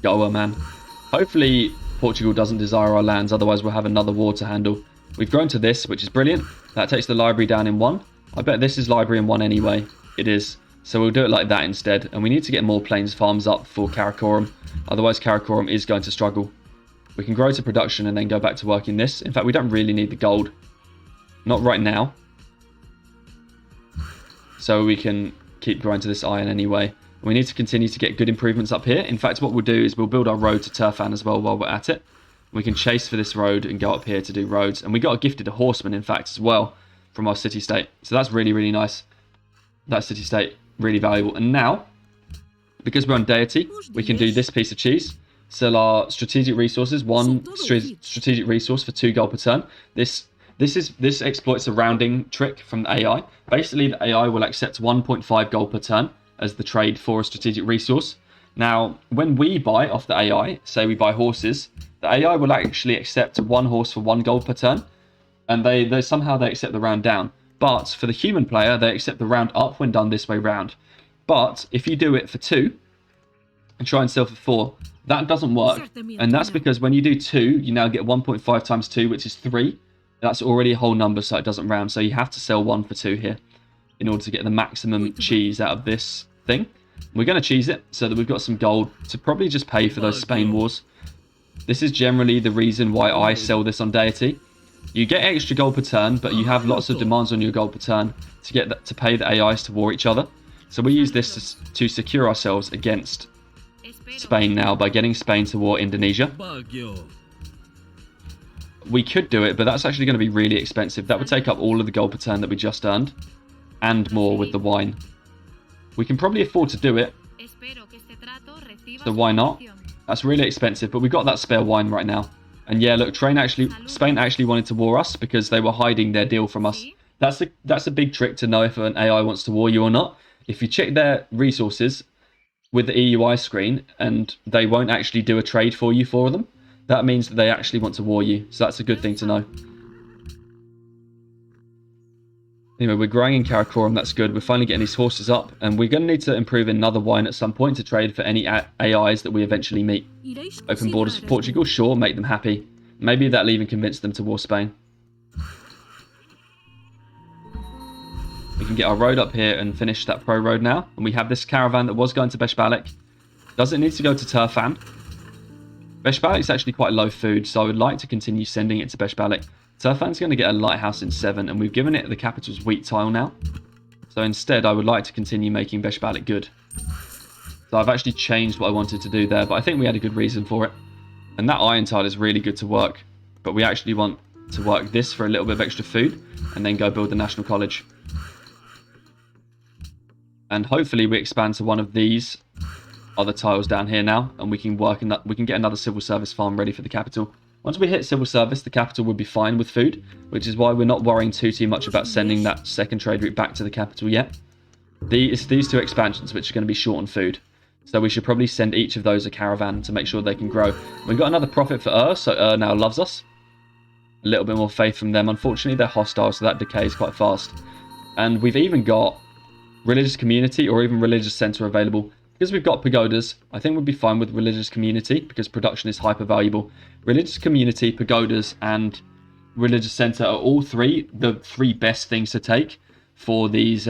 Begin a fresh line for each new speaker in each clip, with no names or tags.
Goa, man. Hopefully Portugal doesn't desire our lands, otherwise we'll have another war to handle. We've grown to this, which is brilliant. That takes the library down in 1. I bet this is library in 1 anyway. It is. So we'll do it like that instead. And we need to get more plains farms up for Karakoram. Otherwise Karakoram is going to struggle. We can grow to production and then go back to working this. In fact, we don't really need the gold. Not right now. So we can keep growing to this iron anyway. We need to continue to get good improvements up here. In fact, what we'll do is we'll build our road to Turfan as well while we're at it. We can chase for this road and go up here to do roads. And we got gifted a horseman, in fact, as well from our city-state. So that's really, really nice. That city-state, really valuable. And now, because we're on Deity, we can do this piece of cheese. Sell our strategic resources. 1 strategic resource for 2 gold per turn. This exploits a rounding trick from the AI. Basically, the AI will accept 1.5 gold per turn as the trade for a strategic resource. Now, when we buy off the AI, say we buy horses, the AI will actually accept 1 horse for 1 gold per turn, and they somehow they accept the round down. But for the human player, they accept the round up when done this way round. But if you do it for 2 and try and sell for 4, that doesn't work. And that's because when you do 2, you now get 1.5 times 2, which is 3. That's already a whole number, so it doesn't round. So you have to sell 1 for 2 here in order to get the maximum cheese out of this thing. We're going to cheese it so that we've got some gold to probably just pay for those Spain wars. This is generally the reason why I sell this on Deity. You get extra gold per turn, but you have lots of demands on your gold per turn to get that, to pay the AIs to war each other. So we use this to secure ourselves against Spain now by getting Spain to war Indonesia. We could do it, but that's actually going to be really expensive. That would take up all of the gold per turn that we just earned, and more with the wine. We can probably afford to do it, so why not? That's really expensive, but we've got that spare wine right now. And yeah, look, Spain actually wanted to war us because they were hiding their deal from us. That's a big trick to know if an AI wants to war you or not. If you check their resources with the EUI screen and they won't actually do a trade for you for them, that means that they actually want to war you. So that's a good thing to know. Anyway, we're growing in Karakoram, that's good. We're finally getting these horses up, and we're going to need to improve another wine at some point to trade for any AIs that we eventually meet. Open borders for Portugal, sure, make them happy. Maybe that'll even convince them to war Spain. We can get our road up here and finish that pro road now. And we have this caravan that was going to Beshbalik. Does it need to go to Turfan? Beshbalik is actually quite low food, so I would like to continue sending it to Beshbalik. Turfan's going to get a lighthouse in 7, and we've given it the capital's wheat tile now. So instead, I would like to continue making Beshbalik good. So I've actually changed what I wanted to do there, but I think we had a good reason for it. And that iron tile is really good to work, but we actually want to work this for a little bit of extra food, and then go build the National College. And hopefully we expand to one of these other tiles down here now, and we can work in that. We can get another civil service farm ready for the capital. Once we hit civil service, the capital would be fine with food, which is why we're not worrying too much about sending that second trade route back to the capital yet. It's these 2 expansions which are going to be short on food. So we should probably send each of those a caravan to make sure they can grow. We've got another profit for so now loves us. A little bit more faith from them. Unfortunately, they're hostile, so that decays quite fast. And we've even got religious community or even religious center available. Because we've got pagodas, I think we'd be fine with religious community because production is hyper valuable. Religious community, pagodas, and religious center are all the 3 best things to take for these,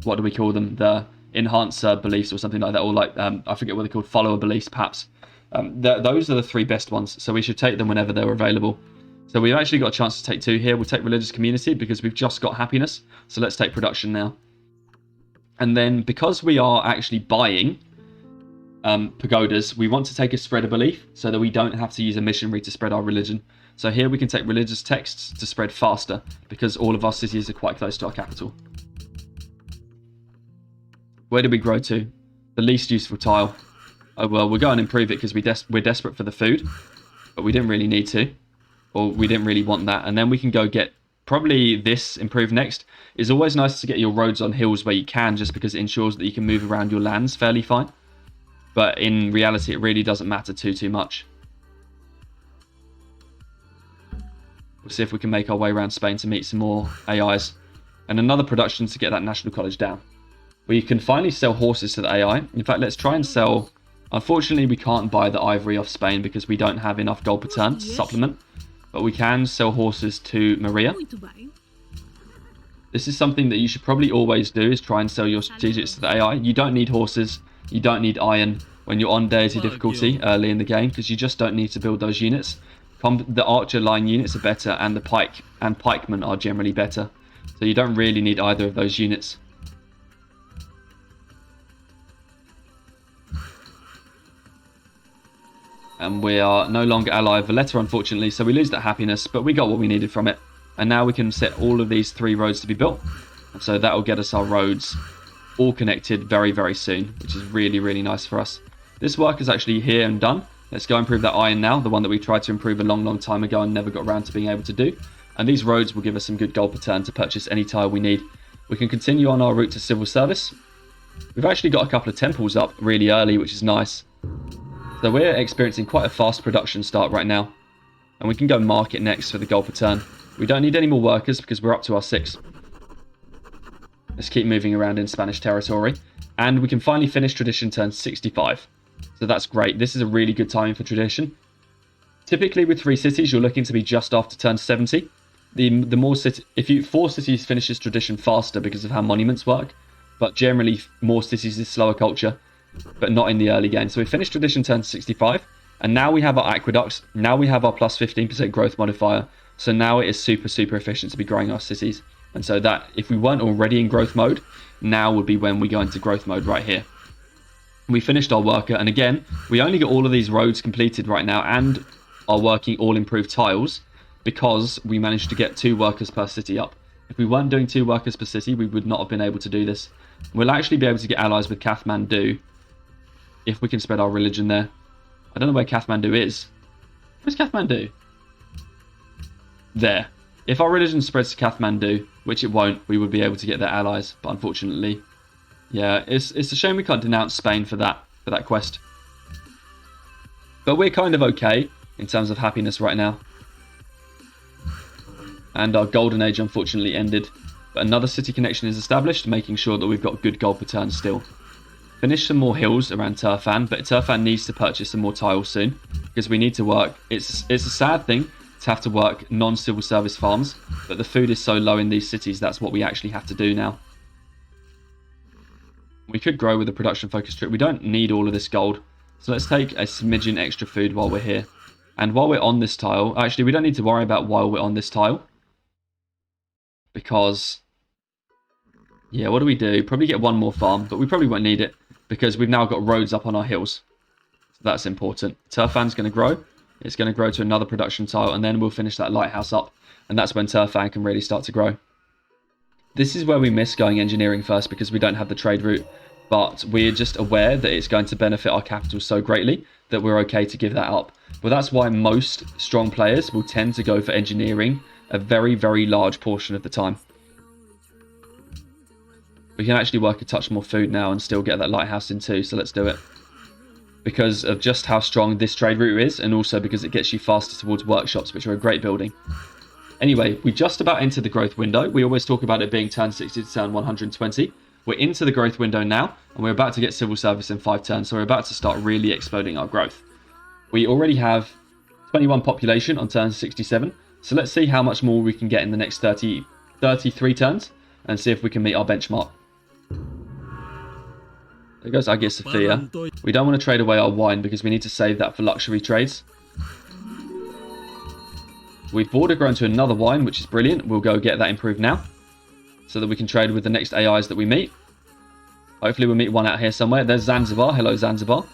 what do we call them? The enhancer beliefs or something like that, or like, I forget what they're called, follower beliefs perhaps. Those are the 3 best ones, so we should take them whenever they're available. So we've actually got a chance to take 2 here. We'll take religious community because we've just got happiness. So let's take production now. And then because we are actually buying pagodas, we want to take a spread of belief so that we don't have to use a missionary to spread our religion. So here we can take religious texts to spread faster because all of our cities are quite close to our capital. Where did we grow to? The least useful tile. Oh well, we'll go and improve it because we're desperate for the food, but we didn't really need to, or we didn't really want that. And then we can go get probably this improved next. It's always nice to get your roads on hills where you can, just because it ensures that you can move around your lands fairly fine. But in reality, it really doesn't matter too much. We'll see if we can make our way around Spain to meet some more AIs. And another production to get that National College down. We can finally sell horses to the AI. In fact, let's try and sell Unfortunately, we can't buy the ivory off Spain because we don't have enough gold per turn to supplement. But we can sell horses to Maria. This is something that you should probably always do, is try and sell your strategics to the AI. You don't need horses, you don't need iron when you're on deity difficulty early in the game, because you just don't need to build those units. The archer line units are better, and the pike and pikemen are generally better. So you don't really need either of those units. And we are no longer ally of Valletta, unfortunately, so we lose that happiness, but we got what we needed from it. And now we can set all of these 3 roads to be built. And so that will get us our roads all connected very, very soon, which is really, really nice for us. This work is actually here and done. Let's go improve that iron now, the one that we tried to improve a long, long time ago and never got around to being able to do. And these roads will give us some good gold per turn to purchase any tile we need. We can continue on our route to civil service. We've actually got a couple of temples up really early, which is nice. So we're experiencing quite a fast production start right now. And we can go market next for the gold per turn. We don't need any more workers because we're up to our 6. Let's keep moving around in Spanish territory. And we can finally finish tradition turn 65. So that's great. This is a really good timing for tradition. Typically with 3 cities, you're looking to be just after turn 70. The more if 4 cities finishes tradition faster because of how monuments work. But generally, more cities is slower culture, but not in the early game. So we finished tradition turn 65. And now we have our aqueducts. Now we have our plus 15% growth modifier. So now it is super, super efficient to be growing our cities. And so that, if we weren't already in growth mode, now would be when we go into growth mode right here. We finished our worker. And again, we only get all of these roads completed right now and are working all improved tiles because we managed to get 2 workers per city up. If we weren't doing 2 workers per city, we would not have been able to do this. We'll actually be able to get allies with Kathmandu if we can spread our religion there. I don't know where Kathmandu is. Where's Kathmandu? There. If our religion spreads to Kathmandu, which it won't, we would be able to get their allies. But unfortunately, yeah, it's a shame we can't denounce Spain for that quest. But we're kind of okay in terms of happiness right now. And our golden age unfortunately ended. But another city connection is established, making sure that we've got good gold per turn still. Finish some more hills around Turfan, but Turfan needs to purchase some more tiles soon because we need to work. It's a sad thing to have to work non-civil service farms, but the food is so low in these cities, that's what we actually have to do now. We could grow with a production focused trip. We don't need all of this gold, so let's take a smidgen extra food while we're here. And while we're on this tile, actually we don't need to worry about while we're on this tile, because yeah, what do we do? Probably get 1 more farm, but we probably won't need it because we've now got roads up on our hills. So that's important. Turfan's going to grow. It's going to grow to another production tile, and then we'll finish that lighthouse up. And that's when Turfan can really start to grow. This is where we miss going engineering first because we don't have the trade route. But we're just aware that it's going to benefit our capital so greatly that we're okay to give that up. But that's why most strong players will tend to go for engineering a very, very large portion of the time. We can actually work a touch more food now and still get that lighthouse in too, so let's do it. Because of just how strong this trade route is, and also because it gets you faster towards workshops, which are a great building. Anyway, we just about entered the growth window. We always talk about it being turn 60 to turn 120. We're into the growth window now, and we're about to get civil service in 5 turns, so we're about to start really exploding our growth. We already have 21 population on turn 67, so let's see how much more we can get in the next 33 turns, and see if we can meet our benchmark. There goes Hagia Sophia. We don't want to trade away our wine because we need to save that for luxury trades. We've border grown to another wine, which is brilliant. We'll go get that improved now so that we can trade with the next AIs that we meet. Hopefully we'll meet one out here somewhere. There's Zanzibar. Hello, Zanzibar.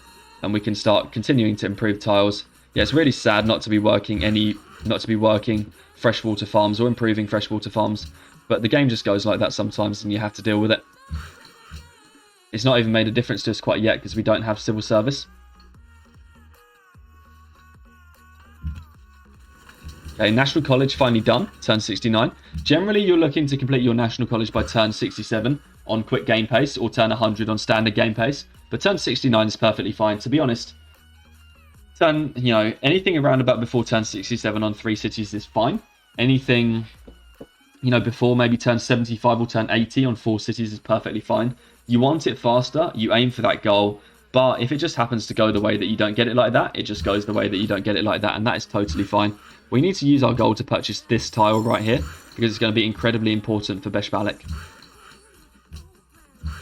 And we can start continuing to improve tiles. Yeah, it's really sad not to be working freshwater farms or improving freshwater farms. But the game just goes like that sometimes and you have to deal with it. It's not even made a difference to us quite yet because we don't have civil service. Okay, National College finally done, turn 69. Generally, you're looking to complete your National College by turn 67 on quick game pace or turn 100 on standard game pace. But turn 69 is perfectly fine. To be honest, anything around about before turn 67 on 3 cities is fine. Anything, before maybe turn 75 or turn 80 on 4 cities is perfectly fine. You want it faster, you aim for that goal, But if it just happens to go the way that you don't get it like that, it just goes the way that you don't get it like that, and that is totally fine. We need to use our gold to purchase this tile right here, because it's going to be incredibly important for Beshbalek.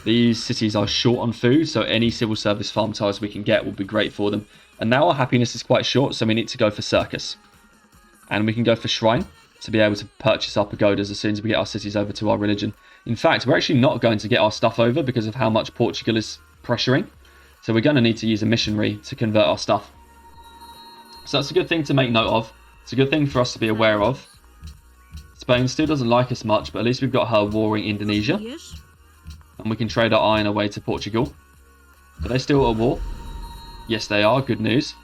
These cities are short on food, so any civil service farm tiles we can get will be great for them. And now our happiness is quite short, so we need to go for circus. And we can go for shrine to be able to purchase our pagodas as soon as we get our cities over to our religion. In fact, we're actually not going to get our stuff over because of how much Portugal is pressuring. So we're going to need to use a missionary to convert our stuff. So that's a good thing to make note of. It's a good thing for us to be aware of. Spain still doesn't like us much, but at least we've got her warring Indonesia. And we can trade our iron away to Portugal. Are they still at war? Yes, they are. Good news.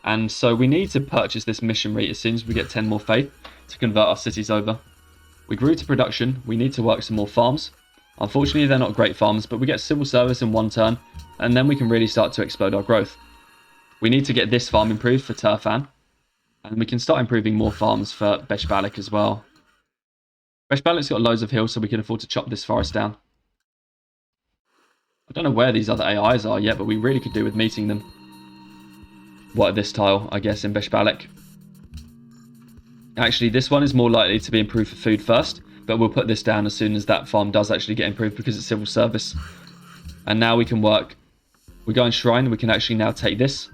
And so we need to purchase this missionary as soon as we get 10 more faith to convert our cities over. We grew to production. We need to work some more farms. Unfortunately, they're not great farms, but we get civil service in one turn, and then we can really start to explode our growth. We need to get this farm improved for Turfan, and we can start improving more farms for Beshbalek as well. Beshbalek's got loads of hills, so we can afford to chop this forest down. I don't know where these other AIs are yet, but we really could do with meeting them. What, this tile, I guess, in Beshbalek. Actually, this one is more likely to be improved for food first, but we'll put this down as soon as that farm does actually get improved because it's civil service. And now we can work. We go in shrine, we can actually now take this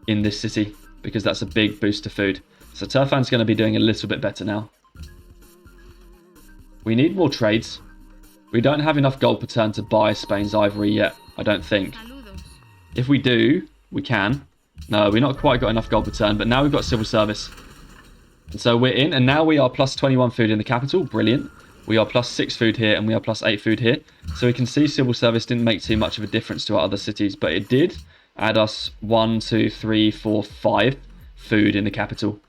in this city because that's a big boost to food. So Turfan's going to be doing a little bit better now. We need more trades. We don't have enough gold per turn to buy Spain's ivory yet, I don't think. If we do, we can. No, we've not quite got enough gold per turn, but now we've got civil service. And so we're in, and now we are plus 21 food in the capital. Brilliant. We are plus 6 food here, and we are plus 8 food here. So we can see civil service didn't make too much of a difference to our other cities, but it did add us 1, 2, 3, 4, 5 food in the capital.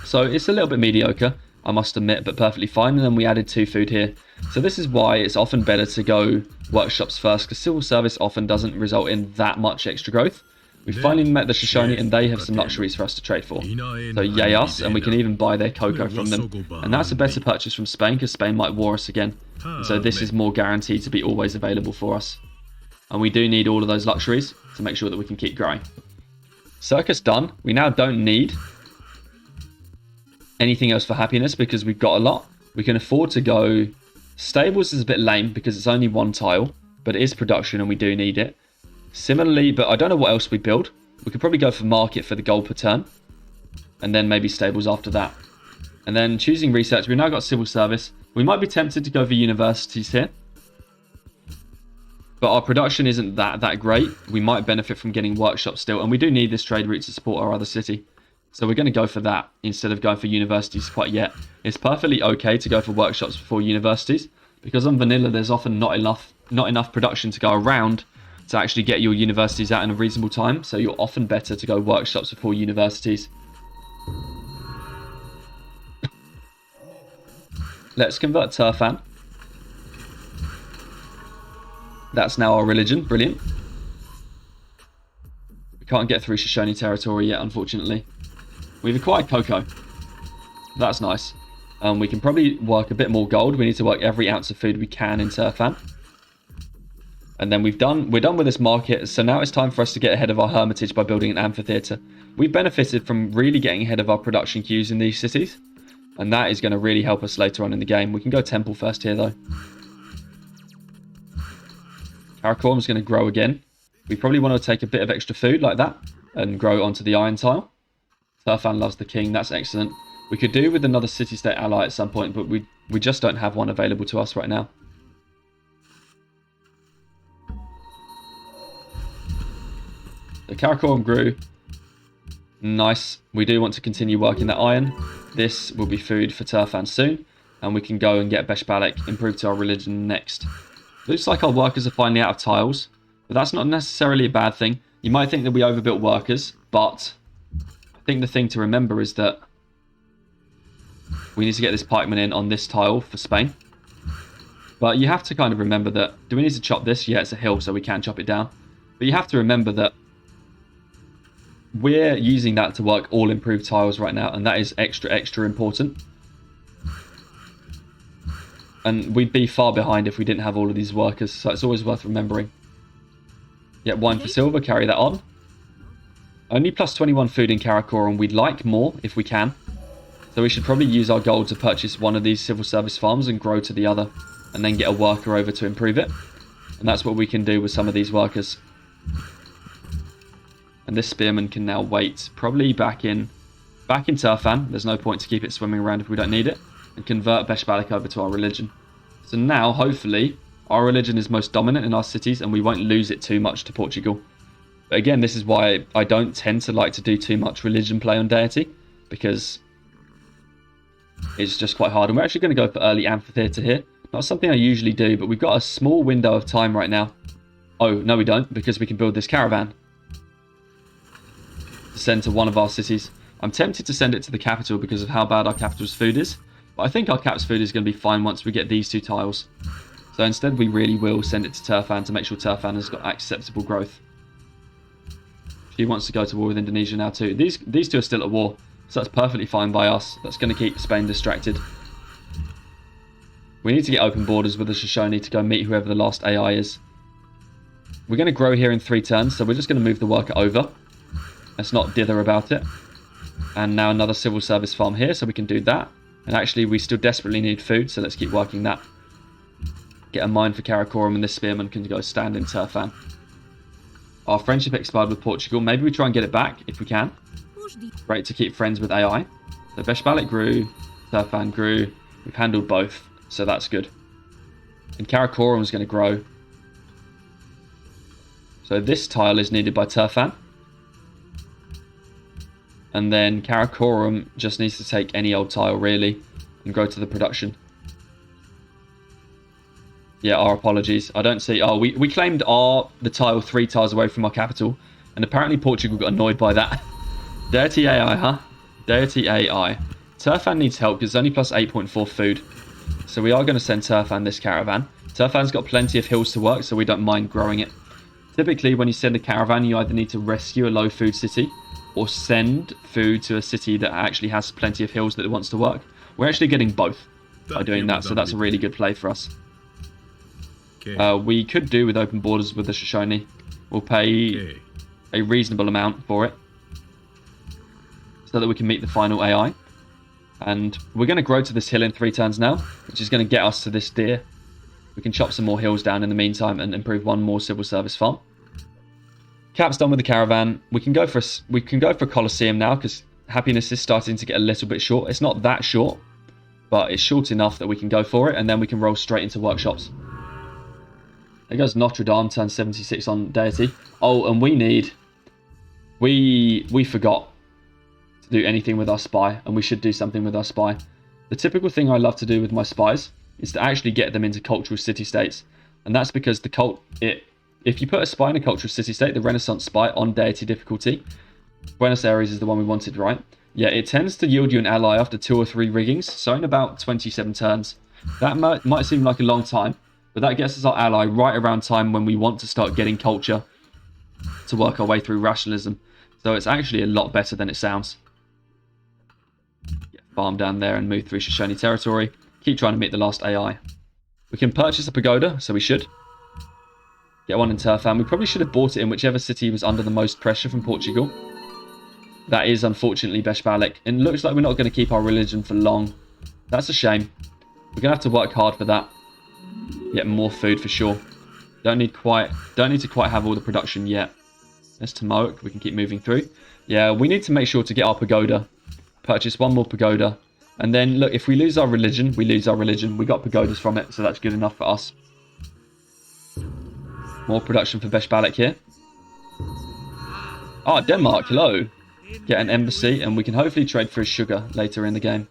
So it's a little bit mediocre, I must admit, but perfectly fine. And then we added 2 food here. So this is why it's often better to go workshops first, because civil service often doesn't result in that much extra growth. We finally met the Shoshone, and they have some luxuries for us to trade for. So yay us, and we can even buy their cocoa from them. And that's a better purchase from Spain, because Spain might war us again. And so this is more guaranteed to be always available for us. And we do need all of those luxuries to make sure that we can keep growing. Circus done. We now don't need anything else for happiness because we've got a lot. We can afford to go... Stables is a bit lame because it's only 1 tile, but it is production and we do need it. Similarly, but I don't know what else we build. We could probably go for market for the gold per turn. And then maybe stables after that. And then choosing research. We've now got civil service. We might be tempted to go for universities here. But our production isn't that great. We might benefit from getting workshops still. And we do need this trade route to support our other city. So we're going to go for that instead of going for universities quite yet. It's perfectly okay to go for workshops before universities. Because on vanilla, there's often not enough production to go around to actually get your universities out in a reasonable time. So you're often better to go workshops before universities. Let's convert Turfan. That's now our religion. Brilliant. We can't get through Shoshone territory yet, unfortunately. We've acquired cocoa. That's nice. We can probably work a bit more gold. We need to work every ounce of food we can in Turfan. And then we're done with this market, so now it's time for us to get ahead of our hermitage by building an amphitheatre. We've benefited from really getting ahead of our production queues in these cities, and that is going to really help us later on in the game. We can go temple first here, though. Karakorum's going to grow again. We probably want to take a bit of extra food like that and grow onto the iron tile. Turfan loves the king, that's excellent. We could do with another city-state ally at some point, but we just don't have one available to us right now. The Karakorum grew. Nice. We do want to continue working that iron. This will be food for Turfan soon. And we can go and get Beshbalek improved to our religion next. Looks like our workers are finally out of tiles. But that's not necessarily a bad thing. You might think that we overbuilt workers. But I think the thing to remember is that we need to get this pikeman in on this tile for Spain. But you have to kind of remember that... Do we need to chop this? Yeah, it's a hill, so we can chop it down. But you have to remember that we're using that to work all improved tiles right now, and that is extra important. And we'd be far behind if we didn't have all of these workers, so it's always worth remembering. Get wine for silver, carry that on. Only plus 21 food in Karakorum. We'd like more if we can. So we should probably use our gold to purchase one of these civil service farms and grow to the other. And then get a worker over to improve it. And that's what we can do with some of these workers. And this spearman can now wait. Probably back in Turfan. There's no point to keep it swimming around if we don't need it. And convert Beshbalik over to our religion. So now, hopefully, our religion is most dominant in our cities. And we won't lose it too much to Portugal. But again, this is why I don't tend to like to do too much religion play on Deity, because it's just quite hard. And we're actually going to go for early amphitheatre here. Not something I usually do, but we've got a small window of time right now. Oh, no we don't, because we can build this caravan to send to one of our cities. I'm tempted to send it to the capital because of how bad our capital's food is, but I think our cap's food is going to be fine once we get these two tiles. So instead we really will send it to Turfan to make sure Turfan has got acceptable growth. She wants to go to war with Indonesia now too. These two are still at war, so that's perfectly fine by us. That's going to keep Spain distracted. We need to get open borders with the Shoshone to go meet whoever the last AI is. We're going to grow here in 3 turns, so we're just going to move the worker over. Let's not dither about it. And now another civil service farm here, so we can do that. And actually, we still desperately need food, so let's keep working that. Get a mine for Karakorum, and this spearman can go stand in Turfan. Our friendship expired with Portugal. Maybe we try and get it back, if we can. Great to keep friends with AI. So Beshbalik grew, Turfan grew. We've handled both, so that's good. And Karakorum is going to grow. So this tile is needed by Turfan. And then Karakorum just needs to take any old tile, really, and go to the production. Yeah, our apologies. I don't see... Oh, we claimed the tile 3 tiles away from our capital, and apparently Portugal got annoyed by that. Deity AI, huh? Deity AI. Turfan needs help because it's only plus 8.4 food. So we are going to send Turfan this caravan. Turfan's got plenty of hills to work, so we don't mind growing it. Typically, when you send a caravan, you either need to rescue a low food city or send food to a city that actually has plenty of hills that it wants to work. We're actually getting both by doing that, so that's a really good play for us. We could do with open borders with the Shoshone. We'll pay a reasonable amount for it so that we can meet the final AI. And we're going to grow to this hill in 3 turns now, which is going to get us to this deer. We can chop some more hills down in the meantime and improve one more civil service farm. Cap's done with the caravan. We can go for a Colosseum now because happiness is starting to get a little bit short. It's not that short, but it's short enough that we can go for it, and then we can roll straight into workshops. There goes Notre Dame, turn 76 on Deity. Oh, and we forgot to do anything with our spy, and we should do something with our spy. The typical thing I love to do with my spies is to actually get them into cultural city-states, and that's because if you put a spy in a cultural city-state, the Renaissance spy on Deity difficulty, Buenos Aires is the one we wanted, right? Yeah, it tends to yield you an ally after 2 or 3 riggings, so in about 27 turns. That might seem like a long time, but that gets us our ally right around time when we want to start getting culture to work our way through rationalism. So it's actually a lot better than it sounds. Get farm down there and move through Shoshone territory. Keep trying to meet the last AI. We can purchase a pagoda, so we should. Get one in Turfan. We probably should have bought it in whichever city was under the most pressure from Portugal. That is unfortunately Beshbalik. And it looks like we're not going to keep our religion for long. That's a shame. We're going to have to work hard for that. Get more food for sure. Don't need to quite have all the production yet. There's Tamoic. We can keep moving through. Yeah, we need to make sure to get our pagoda. Purchase one more pagoda. And then, look, if we lose our religion, we lose our religion. We got pagodas from it, so that's good enough for us. More production for Beshbalik here. Ah, Denmark, hello. Get an embassy, and we can hopefully trade for his sugar later in the game.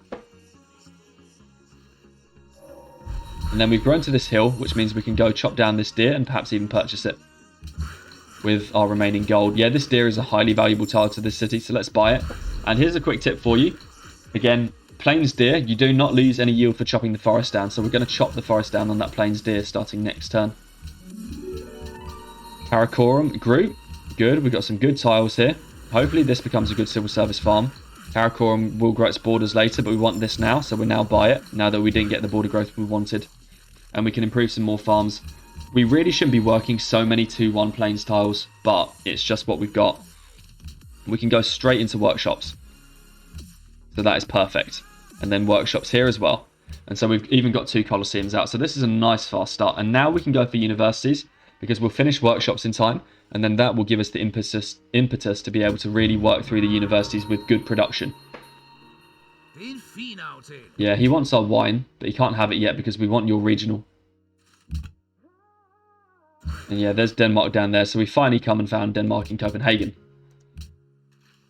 And then we've grown to this hill, which means we can go chop down this deer and perhaps even purchase it with our remaining gold. Yeah, this deer is a highly valuable tile to this city, so let's buy it. And here's a quick tip for you. Again, plains deer, you do not lose any yield for chopping the forest down, so we're going to chop the forest down on that plains deer starting next turn. Karakorum grew. Good, we've got some good tiles here. Hopefully this becomes a good civil service farm. Karakorum will grow its borders later, but we want this now, so we'll now buy it, now that we didn't get the border growth we wanted. And we can improve some more farms. We really shouldn't be working so many 2-1 plains tiles, but it's just what we've got. We can go straight into workshops. So that is perfect. And then workshops here as well. And so we've even got 2 Colosseums out. So this is a nice fast start. And now we can go for universities because we'll finish workshops in time. And then that will give us the impetus to be able to really work through the universities with good production. Yeah, he wants our wine, but he can't have it yet because we want your regional. And yeah, there's Denmark down there. So we finally come and found Denmark in Copenhagen.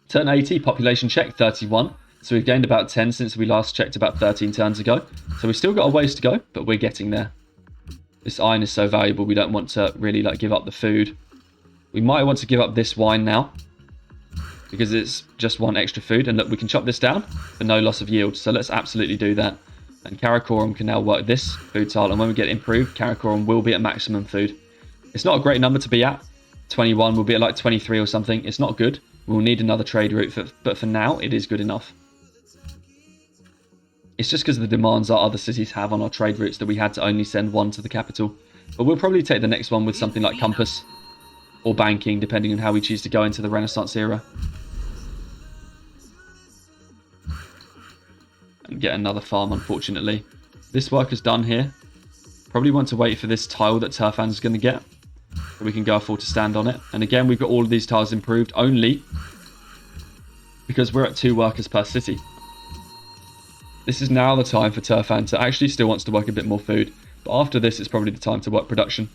Turn 80, population check, 31. So we've gained about 10 since we last checked about 13 turns ago. So we've still got a ways to go, but we're getting there. This iron is so valuable, we don't want to really give up the food. We might want to give up this wine now, because it's just 1 extra food. And look, we can chop this down for no loss of yield. So let's absolutely do that. And Karakorum can now work this food tile. And when we get improved, Karakorum will be at maximum food. It's not a great number to be at. 21 will be at like 23 or something. It's not good. We'll need another trade route, but for now, it is good enough. It's just because of the demands our other cities have on our trade routes that we had to only send 1 to the capital. But we'll probably take the next one with something like Compass or banking, depending on how we choose to go into the Renaissance era. And get another farm, unfortunately. This work is done here. Probably want to wait for this tile that Turfan's going to get, so we can go afford to stand on it. And again, we've got all of these tiles improved only because we're at 2 workers per city. This is now the time for Turfan to actually still wants to work a bit more food, but after this, it's probably the time to work production.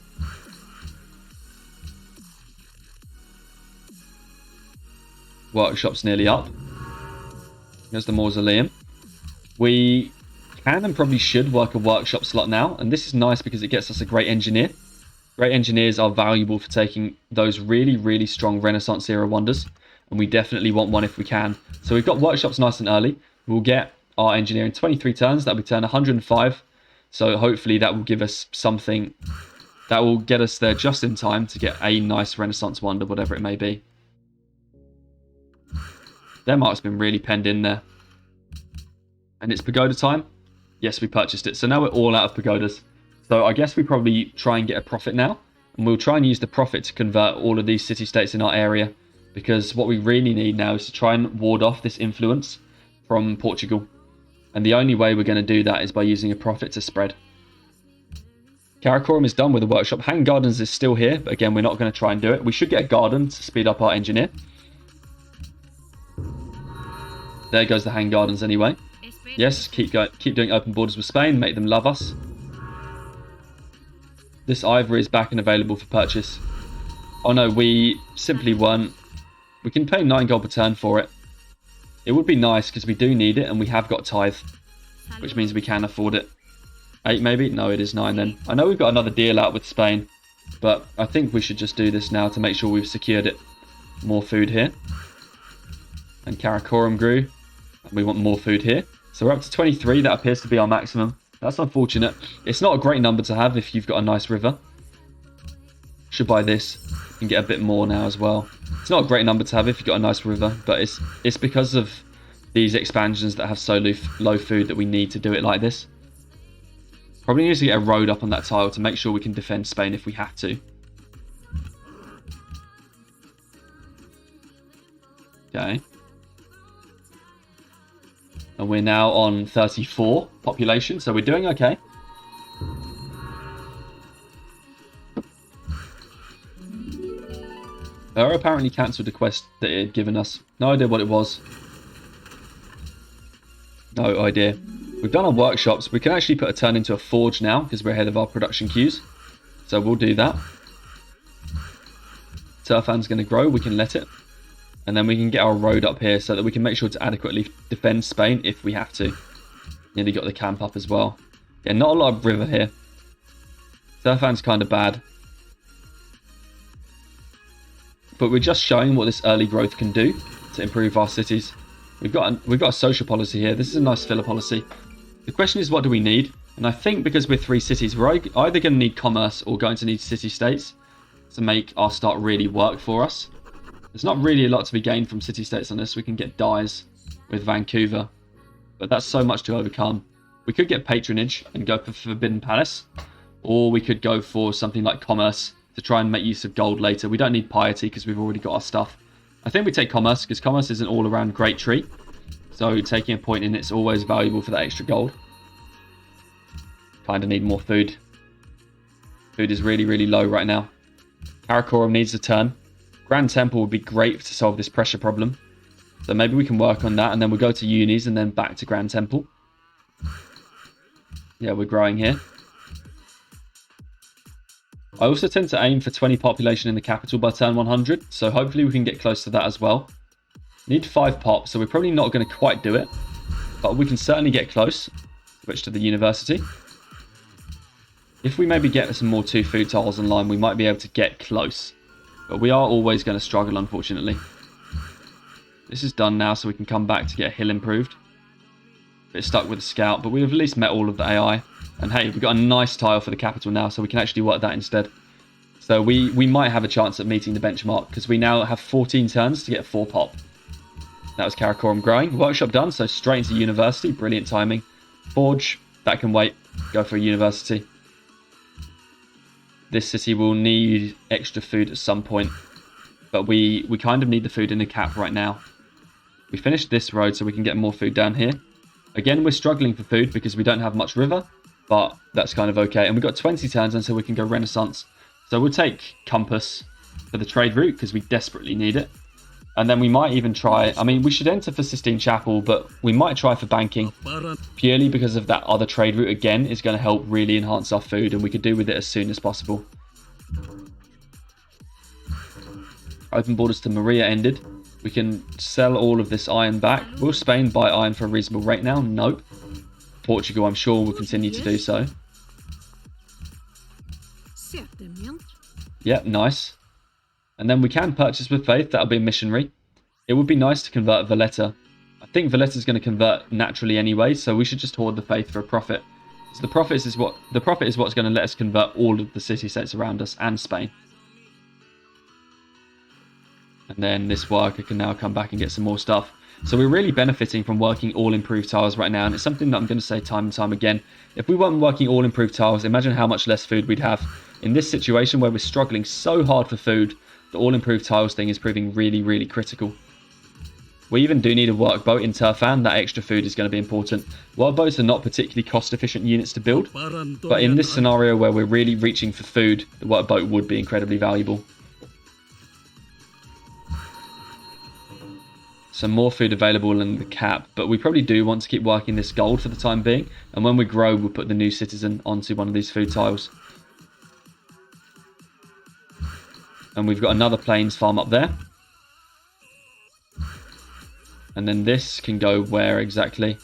Workshop's nearly up. There's the mausoleum. We can and probably should work a workshop slot now, and this is nice because it gets us a great engineer. Great engineers are valuable for taking those really, really strong Renaissance era wonders, and we definitely want one if we can. So we've got workshops nice and early. We'll get our engineer in 23 turns. That'll be turn 105. So hopefully that will give us something that will get us there just in time to get a nice Renaissance wonder, whatever it may be. Denmark's been really penned in there. And it's pagoda time. Yes, we purchased it. So now we're all out of pagodas. So I guess we probably try and get a profit now. And we'll try and use the profit to convert all of these city-states in our area. Because what we really need now is to try and ward off this influence from Portugal. And the only way we're going to do that is by using a profit to spread. Karakorum is done with the workshop. Hang Gardens is still here. But again, we're not going to try and do it. We should get a garden to speed up our engineer. There goes the Hang Gardens anyway. Yes, keep doing open borders with Spain. Make them love us. This ivory is back and available for purchase. Oh no, we simply weren't. We can pay 9 gold per turn for it. It would be nice because we do need it and we have got tithe, which means we can afford it. 8 maybe? No, it is 9 then. I know we've got another deal out with Spain, but I think we should just do this now to make sure we've secured it. More food here. And Karakorum grew. And we want more food here. So we're up to 23. That appears to be our maximum. That's unfortunate. It's not a great number to have if you've got a nice river. Should buy this and get a bit more now as well. It's not a great number to have if you've got a nice river, but it's because of these expansions that have so low food that we need to do it like this. Probably need to get a road up on that tile to make sure we can defend Spain if we have to. Okay. And we're now on 34 population, so we're doing okay. Burrow apparently cancelled a quest that it had given us. No idea what it was. No idea. We've done our workshops. We can actually put a turn into a forge now because we're ahead of our production queues. So we'll do that. Turfan's going to grow. We can let it. And then we can get our road up here so that we can make sure to adequately defend Spain if we have to. Nearly got the camp up as well. Yeah, not a lot of river here. Turfan's kind of bad. But we're just showing what this early growth can do to improve our cities. We've got a social policy here. This is a nice filler policy. The question is, what do we need? And I think because we're 3 cities, we're either going to need commerce or going to need city-states to make our start really work for us. There's not really a lot to be gained from city-states on this. We can get dyes with Vancouver, but that's so much to overcome. We could get patronage and go for Forbidden Palace, Or we could go for something like commerce to try and make use of gold later. We don't need piety because we've already got our stuff. I think we take commerce because commerce is an all-around great treat. So taking a point in it's always valuable for that extra gold. Kind of need more food. Food is really, really low right now. Karakorum needs a turn. Grand Temple would be great to solve this pressure problem. So maybe we can work on that and then we'll go to unis and then back to Grand Temple. Yeah, we're growing here. I also tend to aim for 20 population in the capital by turn 100. So hopefully we can get close to that as well. Need 5 pop, so we're probably not going to quite do it. But we can certainly get close. Switch to the university. If we maybe get some more 2 food tiles online, we might be able to get close. But we are always going to struggle, unfortunately. This is done now, so we can come back to get a hill improved. Bit stuck with the scout, but we've at least met all of the AI. And hey, we've got a nice tile for the capital now, so we can actually work that instead. So we might have a chance at meeting the benchmark, because we now have 14 turns to get 4 pop. That was Karakorum growing. Workshop done, so straight into university. Brilliant timing. Forge, that can wait. Go for a university. This city will need extra food at some point. But we kind of need the food in the cap right now. We finished this road so we can get more food down here. Again, we're struggling for food because we don't have much river. But that's kind of okay. And we've got 20 turns until we can go Renaissance. So we'll take Compass for the trade route because we desperately need it. And then we might even try... I mean, we should enter for Sistine Chapel, but we might try for banking. Purely because of that other trade route, again, is going to help really enhance our food. And we could do with it as soon as possible. Open borders to Maria ended. We can sell all of this iron back. Will Spain buy iron for a reasonable rate now? Nope. Portugal, I'm sure, will continue to do so. Yep, nice. And then we can purchase with faith. That'll be a missionary. It would be nice to convert Valletta. I think Valletta's going to convert naturally anyway, so we should just hoard the faith for a profit. So the profit is what's going to let us convert all of the city-states around us and Spain. And then this worker can now come back and get some more stuff. So we're really benefiting from working all improved tiles right now, and it's something that I'm going to say time and time again. If we weren't working all improved tiles, imagine how much less food we'd have. In this situation where we're struggling so hard for food, the all improved tiles thing is proving really, really critical. We even do need a workboat in Turfan. That extra food is going to be important. Workboats are not particularly cost efficient units to build, but in this scenario where we're really reaching for food, the workboat would be incredibly valuable. Some more food available in the cap, but we probably do want to keep working this gold for the time being, and when we grow we'll put the new citizen onto one of these food tiles. And we've got another plains farm up there. And then this can go where exactly?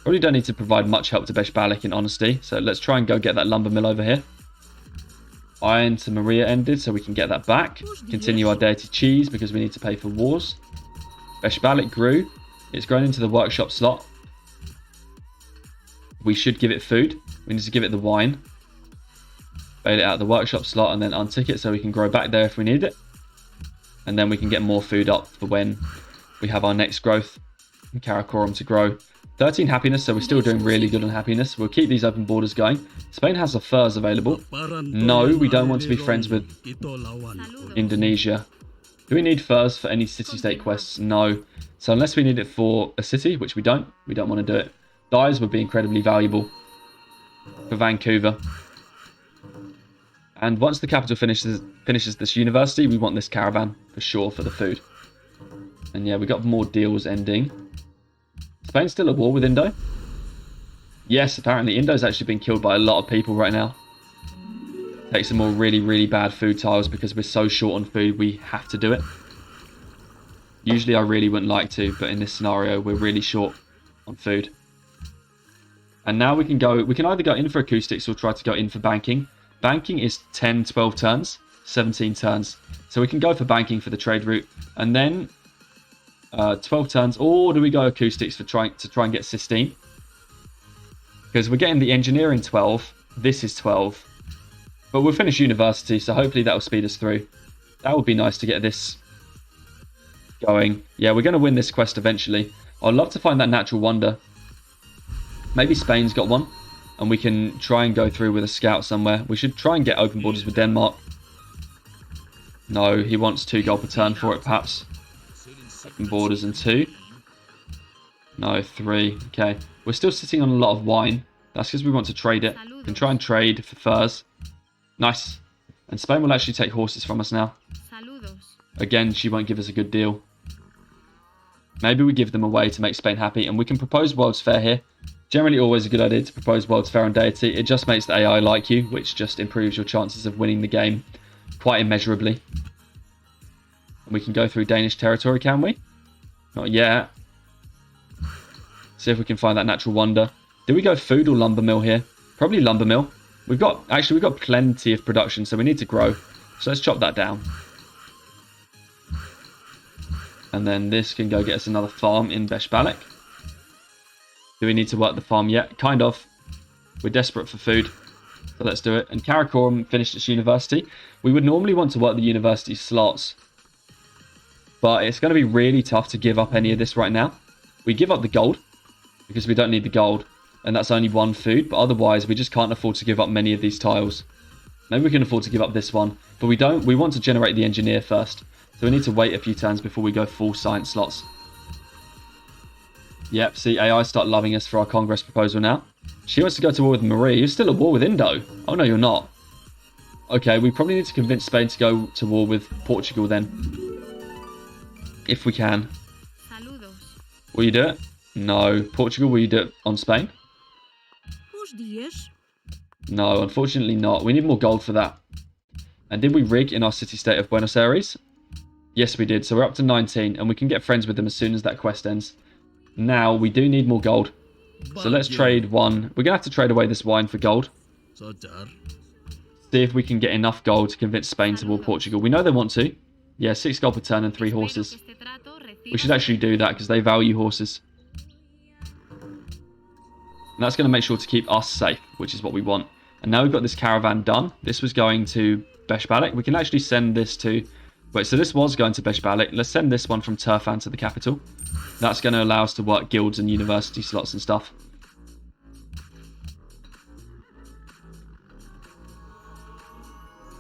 Probably don't need to provide much help to Beshbalik in honesty, so let's try and go get that lumber mill over here. Iron to Maria ended, so we can get that back. Continue our Deity cheese because we need to pay for wars. Beshbalik grew. It's grown into the workshop slot. We should give it food. We need to give it the wine. Bail it out of the workshop slot and then untick it so we can grow back there if we need it. And then we can get more food up for when we have our next growth. And Karakorum to grow. 13 happiness, so we're still doing really good on happiness. We'll keep these open borders going. Spain has the furs available. No, we don't want to be friends with Indonesia. Do we need furs for any city-state quests? No. So unless we need it for a city, which we don't want to do it. Dyes would be incredibly valuable for Vancouver. And once the capital finishes this university, we want this caravan for sure for the food. And yeah, we got more deals ending. Spain's still at war with Indo? Yes, apparently Indo's actually been killed by a lot of people right now. Take some more really, really bad food tiles because we're so short on food, we have to do it. Usually I really wouldn't like to, but in this scenario, we're really short on food. And now we can either go in for acoustics or try to go in for banking. Banking is 10, 12 turns, 17 turns. So we can go for banking for the trade route. And then 12 turns, or do we go acoustics to try and get Sistine? Because we're getting the engineering 12, this is 12. But we'll finish university, so hopefully that will speed us through. That would be nice to get this going. Yeah, we're going to win this quest eventually. I'd love to find that natural wonder. Maybe Spain's got one. And we can try and go through with a scout somewhere. We should try and get open borders with Denmark. No, he wants 2 gold per turn for it, perhaps. Open borders and 2. No, 3. Okay. We're still sitting on a lot of wine. That's because we want to trade it. We can try and trade for furs. Nice. And Spain will actually take horses from us now. Again, she won't give us a good deal. Maybe we give them away to make Spain happy. And we can propose World's Fair here. Generally always a good idea to propose World's Fair on Deity. It just makes the AI like you, which just improves your chances of winning the game quite immeasurably. And we can go through Danish territory, can we? Not yet. See if we can find that natural wonder. Do we go food or lumber mill here? Probably lumber mill. We've got plenty of production, so we need to grow. So let's chop that down. And then this can go get us another farm in Beshbalek. Do we need to work the farm yet? Kind of. We're desperate for food. So let's do it. And Karakorum finished its university. We would normally want to work the university slots. But it's going to be really tough to give up any of this right now. We give up the gold. Because we don't need the gold. And that's only 1 food. But otherwise, we just can't afford to give up many of these tiles. Maybe we can afford to give up this one. But we don't. We want to generate the engineer first. So we need to wait a few turns before we go full science slots. Yep, see, AI start loving us for our Congress proposal now. She wants to go to war with Marie. You're still at war with Indo. Oh, no, you're not. Okay, we probably need to convince Spain to go to war with Portugal then. If we can. Will you do it? No. Portugal, will you do it on Spain? No, unfortunately not. We need more gold for that. And did we rig in our city-state of Buenos Aires? Yes, we did. So we're up to 19, and we can get friends with them as soon as that quest ends. Now, we do need more gold. So let's trade 1. We're going to have to trade away this wine for gold. See if we can get enough gold to convince Spain to war Portugal. We know they want to. Yeah, 6 gold per turn and 3 horses. We should actually do that because they value horses. And that's going to make sure to keep us safe, which is what we want. And now we've got this caravan done. This was going to Beshbalek. We can actually send this to... Wait, so this was going to Beshbalek. Let's send this one from Turfan to the capital. That's going to allow us to work guilds and university slots and stuff.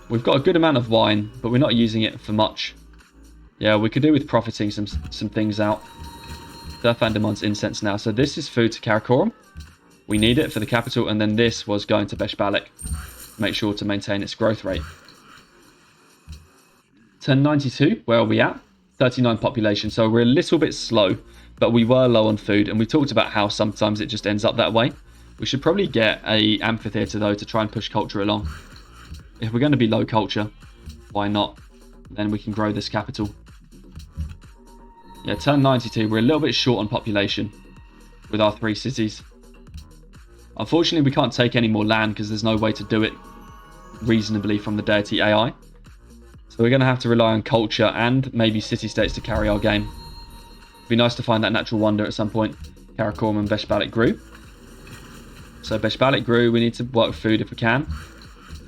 We've got a good amount of wine, but we're not using it for much. Yeah, we could do with profiting some things out. Turfan demands incense now. So this is food to Karakorum. We need it for the capital, and then this was going to Beshbalek. Make sure to maintain its growth rate. Turn 92, where are we at? 39 population, so we're a little bit slow, but we were low on food, and we talked about how sometimes it just ends up that way. We should probably get a amphitheatre, though, to try and push culture along. If we're going to be low culture, why not? Then we can grow this capital. Yeah, turn 92, we're a little bit short on population with our 3 cities. Unfortunately, we can't take any more land because there's no way to do it reasonably from the Deity AI. So we're going to have to rely on culture and maybe city-states to carry our game. It'd be nice to find that natural wonder at some point. Karakorum and Beshbalek grew. So Beshbalek grew. We need to work food if we can.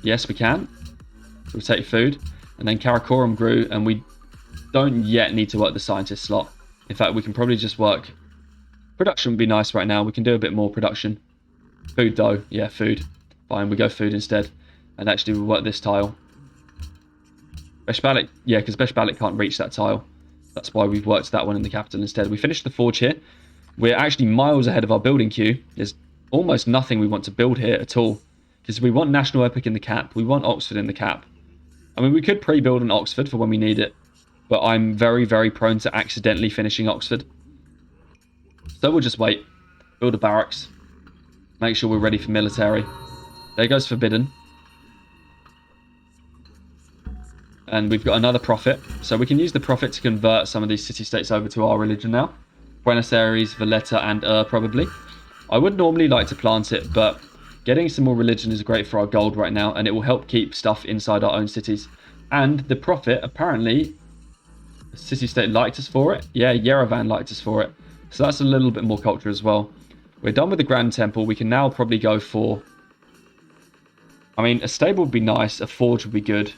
Yes, we can. So we'll take food. And then Karakorum grew, and we don't yet need to work the scientist slot. In fact, we can probably just work... Production would be nice right now. We can do a bit more production. Food, though. Yeah, food. Fine, we go food instead. And actually, we'll work this tile. Beshbalek, yeah, because Beshbalek can't reach that tile. That's why we've worked that one in the capital instead. We finished the forge here. We're actually miles ahead of our building queue. There's almost nothing we want to build here at all. Because we want National Epic in the cap. We want Oxford in the cap. I mean, we could pre-build an Oxford for when we need it. But I'm very, very prone to accidentally finishing Oxford. So we'll just wait. Build a barracks. Make sure we're ready for military. There goes Forbidden. And we've got another profit. So we can use the profit to convert some of these city-states over to our religion now. Buenos Aires, Valletta, and probably. I would normally like to plant it, but getting some more religion is great for our gold right now, and it will help keep stuff inside our own cities. And the profit, apparently, the city-state liked us for it. Yeah, Yerevan liked us for it. So that's a little bit more culture as well. We're done with the Grand Temple. We can now probably go for... I mean, a stable would be nice. A forge would be good.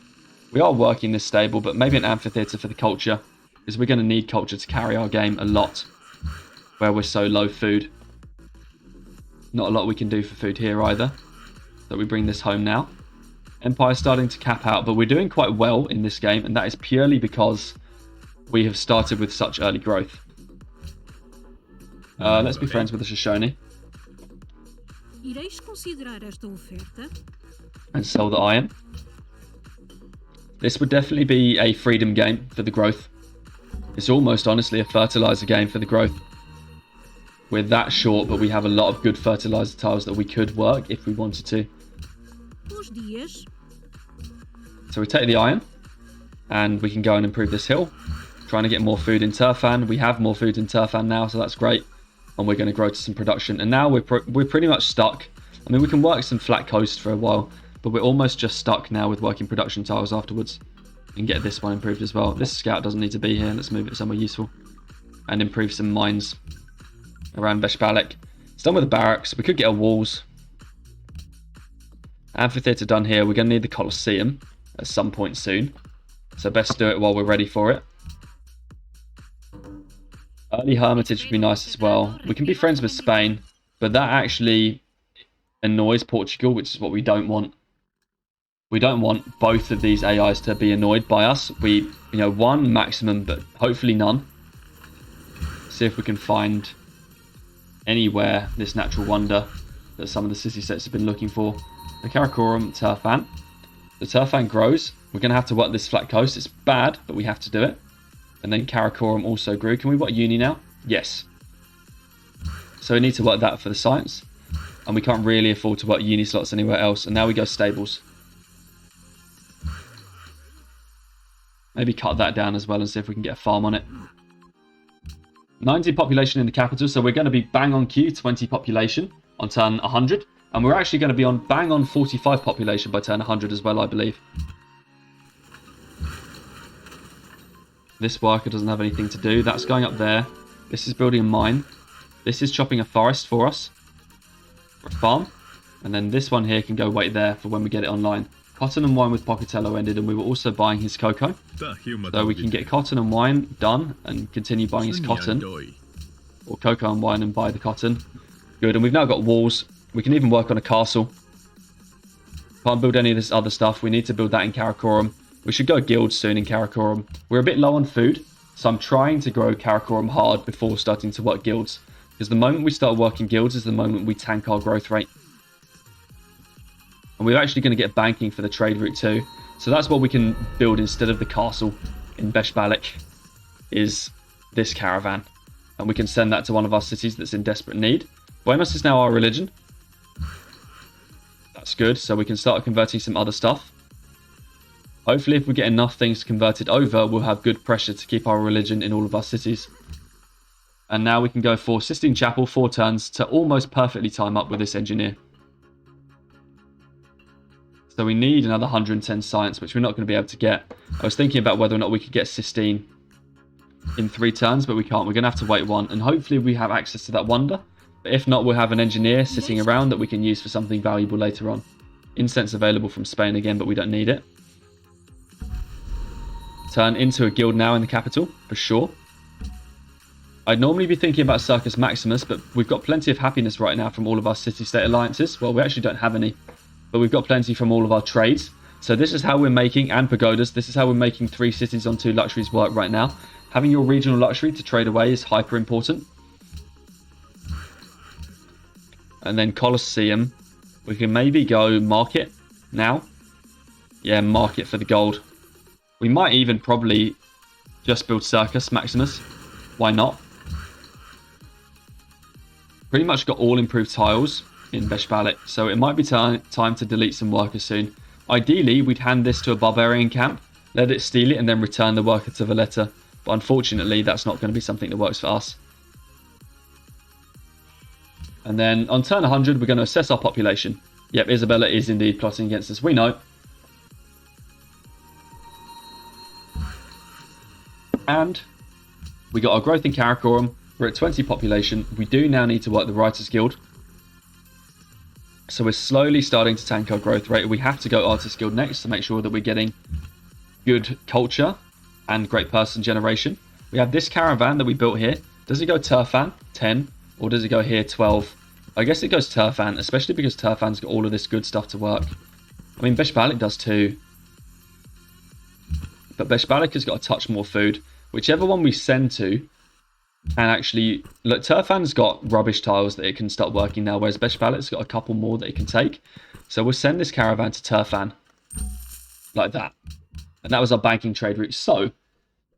We are working this stable, but maybe an amphitheatre for the culture. Because we're going to need culture to carry our game a lot. Where we're so low food. Not a lot we can do for food here either. So we bring this home now. Empire's starting to cap out, but we're doing quite well in this game, and that is purely because we have started with such early growth. Let's be friends with the Shoshone. And sell the iron. This would definitely be a freedom game for the growth. It's almost honestly a fertilizer game for the growth. We're that short, but we have a lot of good fertilizer tiles that we could work if we wanted to. So we take the iron, and we can go and improve this hill. Trying to get more food in Turfan. We have more food in Turfan now, so that's great. And we're going to grow to some production. And now we're pretty much stuck. I mean, we can work some flat coast for a while, but we're almost just stuck now with working production tiles afterwards. And get this one improved as well. This scout doesn't need to be here. Let's move it somewhere useful. And improve some mines around Veshbalek. It's done with the barracks. We could get our walls. Amphitheatre done here. We're going to need the Colosseum at some point soon. So best do it while we're ready for it. Early Hermitage would be nice as well. We can be friends with Spain, but that actually annoys Portugal, which is what we don't want. We don't want both of these AIs to be annoyed by us. One maximum, but hopefully none. See if we can find anywhere this natural wonder that some of the city sets have been looking for. The Karakoram, Turfan. The Turfan grows. We're going to have to work this flat coast. It's bad, but we have to do it. And then Karakoram also grew. Can we work uni now? Yes. So we need to work that for the science. And we can't really afford to work uni slots anywhere else. And now we go stables. Maybe cut that down as well and see if we can get a farm on it. 90 population in the capital. So we're going to be bang on Q, 20 population on turn 100. And we're actually going to be on bang on 45 population by turn 100 as well, I believe. This worker doesn't have anything to do. That's going up there. This is building a mine. This is chopping a forest for us. For a farm. And then this one here can go wait there for when we get it online. Cotton and wine with Pocatello ended, and we were also buying his cocoa. So we can get cotton and wine done and continue buying his cotton. Or cocoa and wine and buy the cotton. Good, and we've now got walls. We can even work on a castle. Can't build any of this other stuff. We need to build that in Karakoram. We should go guilds soon in Karakoram. We're a bit low on food, so I'm trying to grow Karakoram hard before starting to work guilds. Because the moment we start working guilds is the moment we tank our growth rate. And we're actually going to get banking for the trade route too. So that's what we can build instead of the castle in Veshbalek, is this caravan. And we can send that to one of our cities that's in desperate need. Buenos is now our religion. That's good, so we can start converting some other stuff. Hopefully if we get enough things converted over, we'll have good pressure to keep our religion in all of our cities. And now we can go for Sistine Chapel, 4 turns, to almost perfectly time up with this engineer. So we need another 110 science, which we're not going to be able to get. I was thinking about whether or not we could get Sistine in 3 turns, but we can't. We're going to have to wait 1, and hopefully we have access to that wonder. But if not, we'll have an engineer sitting around that we can use for something valuable later on. Incense available from Spain again, but we don't need it. Turn into a guild now in the capital, for sure. I'd normally be thinking about Circus Maximus, but we've got plenty of happiness right now from all of our city-state alliances. Well, we actually don't have any, but we've got plenty from all of our trades. So this is how we're making, and pagodas, this is how we're making 3 cities on 2 luxuries work right now. Having your regional luxury to trade away is hyper important. And then Colosseum, we can maybe go market now. Yeah, market for the gold. We might even probably just build Circus Maximus. Why not? Pretty much got all improved tiles in Veshbalek, so it might be time to delete some workers soon. Ideally, we'd hand this to a barbarian camp, let it steal it, and then return the worker to Valletta. But unfortunately, that's not going to be something that works for us. And then on turn 100, we're going to assess our population. Yep, Isabella is indeed plotting against us. We know. And we got our growth in Karakoram. We're at 20 population. We do now need to work the Writers Guild. So we're slowly starting to tank our growth rate. We have to go Artist Guild next to make sure that we're getting good culture and great person generation. We have this caravan that we built here. Does it go Turfan, 10, or does it go here, 12? I guess it goes Turfan, especially because Turfan's got all of this good stuff to work. I mean, Beshbalik does too. But Beshbalik has got a touch more food. Whichever one we send to can actually... Look, Turfan's got rubbish tiles that it can start working now, whereas Beshbalik's got a couple more that it can take. So we'll send this caravan to Turfan. Like that. And that was our banking trade route. So,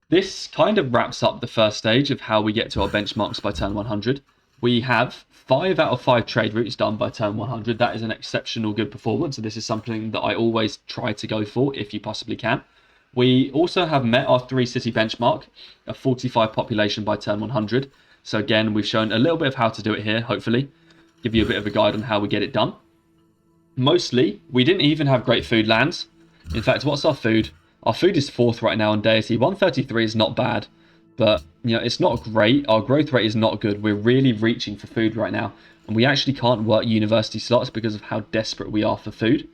this kind of wraps up the first stage of how we get to our benchmarks by turn 100. We have 5 out of 5 trade routes done by turn 100. That is an exceptional good performance. So this is something that I always try to go for if you possibly can. We also have met our 3 city benchmark, a 45 population by turn 100. So again, we've shown a little bit of how to do it here, hopefully. Give you a bit of a guide on how we get it done. Mostly, we didn't even have great food lands. In fact, what's our food? Our food is 4th right now on Deity. 133 is not bad, but it's not great. Our growth rate is not good. We're really reaching for food right now, and we actually can't work university slots because of how desperate we are for food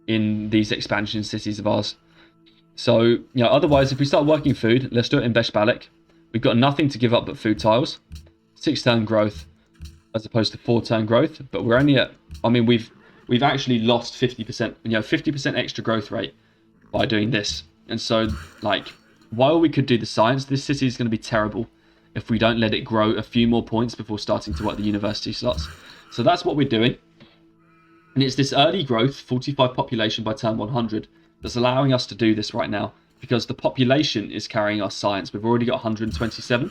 in these expansion cities of ours. So, otherwise, if we start working food, let's do it in Beshbalik. We've got nothing to give up but food tiles. 6-turn growth as opposed to 4-turn growth, but we're only at... I mean, we've actually lost 50%, 50% extra growth rate by doing this. And so, while we could do the science, this city is going to be terrible if we don't let it grow a few more points before starting to work the university slots. So that's what we're doing. And it's this early growth, 45 population by turn 100, that's allowing us to do this right now, because the population is carrying our science. We've already got 127,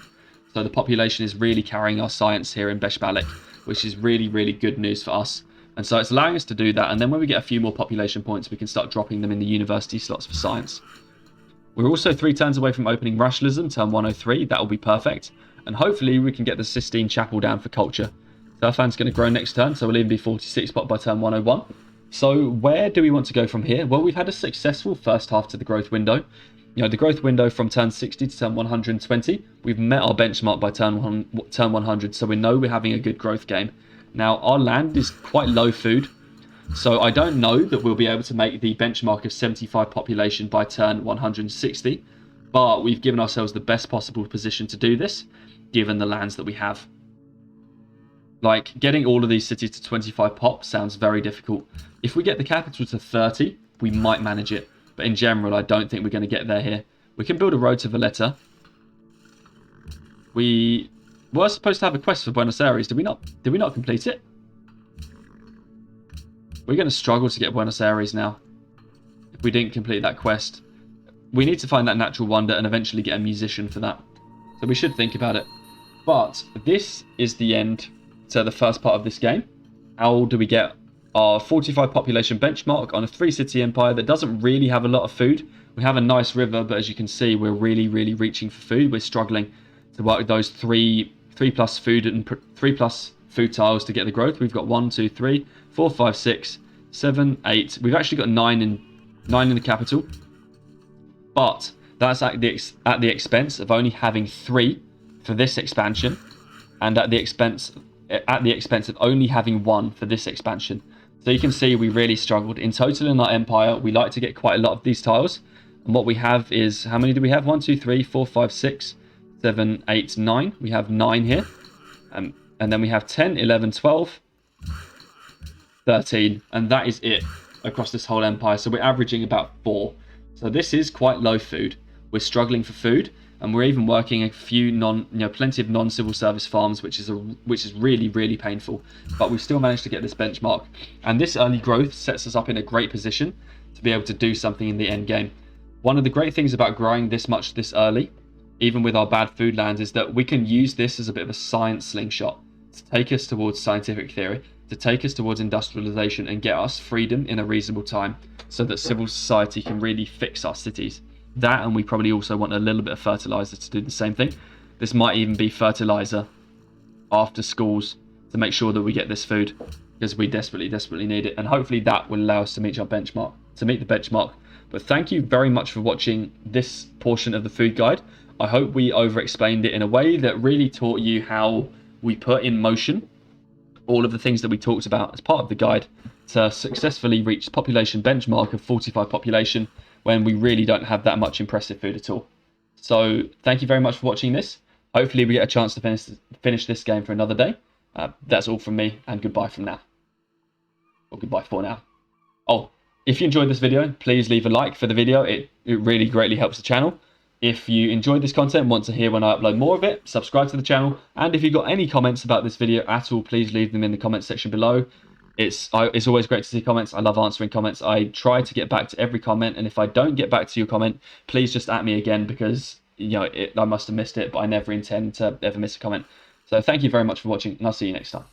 so the population is really carrying our science here in Beshbalik, which is really, really good news for us. And so it's allowing us to do that, and then when we get a few more population points, we can start dropping them in the university slots for science. We're also 3 turns away from opening rationalism, turn 103, that will be perfect, and hopefully we can get the Sistine Chapel down for culture. Turfan's going to grow next turn, so we'll even be 46 by turn 101. So where do we want to go from here? Well, we've had a successful first half to the growth window. The growth window from turn 60 to turn 120, we've met our benchmark by turn 100, so we know we're having a good growth game. Now, our land is quite low food, so I don't know that we'll be able to make the benchmark of 75 population by turn 160, but we've given ourselves the best possible position to do this, given the lands that we have. Getting all of these cities to 25 pop sounds very difficult. If we get the capital to 30, we might manage it. But in general, I don't think we're going to get there here. We can build a road to Valletta. We were supposed to have a quest for Buenos Aires. Did we not complete it? We're going to struggle to get Buenos Aires now if we didn't complete that quest. We need to find that natural wonder and eventually get a musician for that. So we should think about it. But this is the end to the first part of this game. How do we get our 45 population benchmark on a 3-city empire that doesn't really have a lot of food? We have a nice river, but as you can see, we're really, really reaching for food. We're struggling to work with those 3 plus food tiles to get the growth. We've got 1, 2, 3, 4, 5, 6, 7, 8. We've actually got 9 in the capital, but that's at the expense of only having 3 for this expansion, and at the expense of only having 1 for this expansion. So you can see we really struggled. In total in our empire, we like to get quite a lot of these tiles. And what we have is, how many do we have? 1, 2, 3, 4, 5, 6, 7, 8, 9. We have 9 here. And then we have 10, 11, 12, 13. And that is it across this whole empire. So we're averaging about 4. So this is quite low food. We're struggling for food. And we're even working a few plenty of non-civil service farms, which is really, really painful. But we've still managed to get this benchmark. And this early growth sets us up in a great position to be able to do something in the end game. One of the great things about growing this much this early, even with our bad food lands, is that we can use this as a bit of a science slingshot to take us towards scientific theory, to take us towards industrialization and get us freedom in a reasonable time so that civil society can really fix our cities. That, and we probably also want a little bit of fertilizer to do the same thing. This might even be fertilizer after schools to make sure that we get this food, because we desperately need it. And hopefully that will allow us to meet the benchmark. But thank you very much for watching this portion of the food guide. I hope we over-explained it in a way that really taught you how we put in motion all of the things that we talked about as part of the guide to successfully reach population benchmark of 45 population when we really don't have that much impressive food at all. So thank you very much for watching this. Hopefully we get a chance to finish this game for another day. That's all from me, and goodbye from now. Or goodbye for now. Oh, if you enjoyed this video, please leave a like for the video. It really greatly helps the channel. If you enjoyed this content and want to hear when I upload more of it, subscribe to the channel. And if you've got any comments about this video at all, please leave them in the comments section below. It's always great to see comments. I love answering comments. I try to get back to every comment, and if I don't get back to your comment, please just at me again, because I must have missed it, but I never intend to ever miss a comment. So thank you very much for watching, and I'll see you next time.